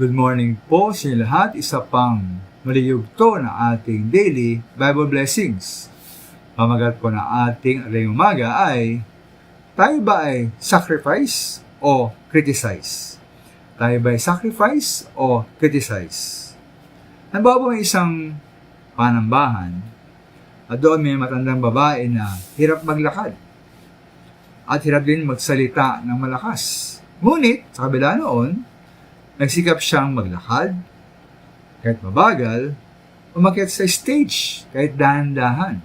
Good morning po sa inyo lahat. Isa pang maliyugto na ating daily Bible blessings. Pamagat po na ating aling umaga ay, tayo ba ay sacrifice o criticize? Tayo ba ay sacrifice o criticize? Halimbawa may isang panambahan at doon may matandang babae na hirap maglakad at hirap din magsalita ng malakas. Ngunit, sa kabila noon, nagsikap siyang maglakad, kahit mabagal, umakyat sa stage, kahit dahan-dahan.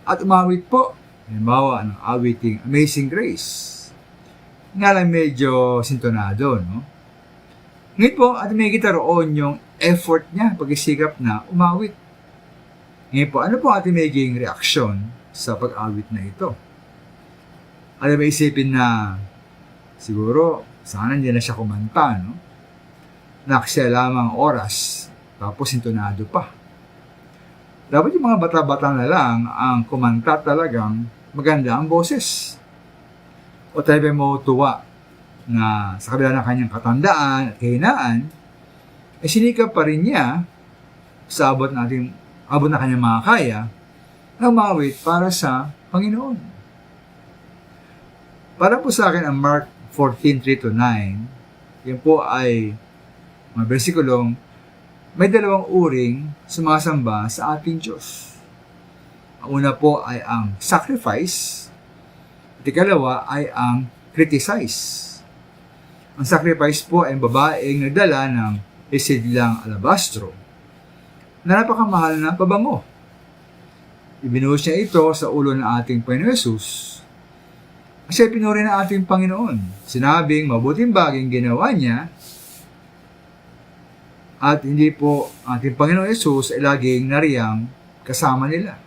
At umawit po, halimbawa ng awiting Amazing Grace. Nga lang medyo sintonado, no? Ngayon po, at may kita roon yung effort niya, pagsisikap na umawit. Ngayon po, ano po ating magiging reaksyon sa pag-awit na ito? Alam mo, isipin na siguro, sana hindi na siya kumanta, no? Naksya lamang oras, tapos sintonado pa. Dapat yung mga bata-bata na lang ang kumanta talagang maganda ang boses. O tayo ba mo tuwa na sa kabila ng kanyang katandaan at kahinaan, ay sinikap pa rin niya sa abot na kanyang makakaya na umawit para sa Panginoon. Para po sa akin ang Mark 14:3-9, yan po ay mga versikulong may dalawang uring sumasamba sa ating Diyos. Ang una po ay ang sacrifice, at ikalawa ay ang criticize. Ang sacrifice po ay ang babaeng nagdala ng isidlang alabastro na napakamahal na pabango. Ibinuhos niya ito sa ulo ng ating Panginoon Hesus kasi pinuri ng ating Panginoon. Sinabing mabuting baging ginawa niya at hindi po ating Panginoon Hesus ay laging nariyang kasama nila.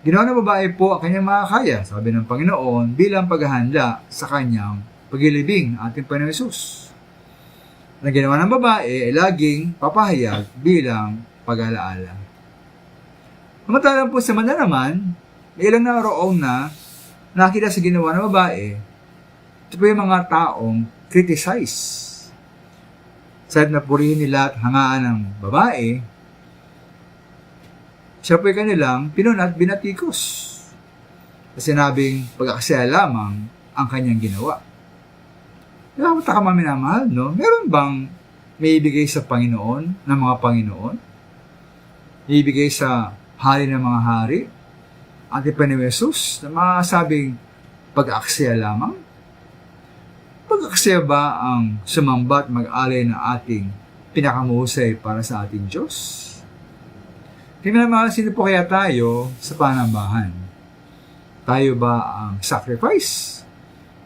Ginawa ng babae po ang kanyang makakaya, sabi ng Panginoon, bilang paghahanda sa kanyang pagilibing ng ating Panginoon Hesus. Ang ginawa ng babae ay laging papahayag bilang pag-alaala. Samantalang po sa manda naman, may ilang naroon na nakita sa ginawa ng babae, ito po yung mga taong criticize. Sa na purihin nila at hangaan ng babae, siya po yung kanilang pinun at binatikos. Kasi sinabing pag-aksaya lamang ang kanyang ginawa. Dapat ka maminamahal, no? Meron bang may ibigay sa Panginoon ng mga Panginoon? May ibigay sa hari ng mga hari? Ating Panginoon Hesus na masabing pag-aksaya lamang? Pag-aksaya ba ang sumamba at mag-alay na ating pinakamuhusay para sa ating Diyos? Tingnan naman, sino po kaya tayo sa panambahan? Tayo ba ang sacrifice?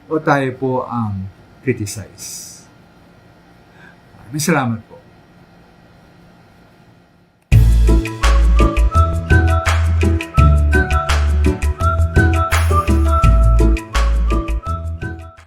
O tayo po ang criticize? Maraming salamat po.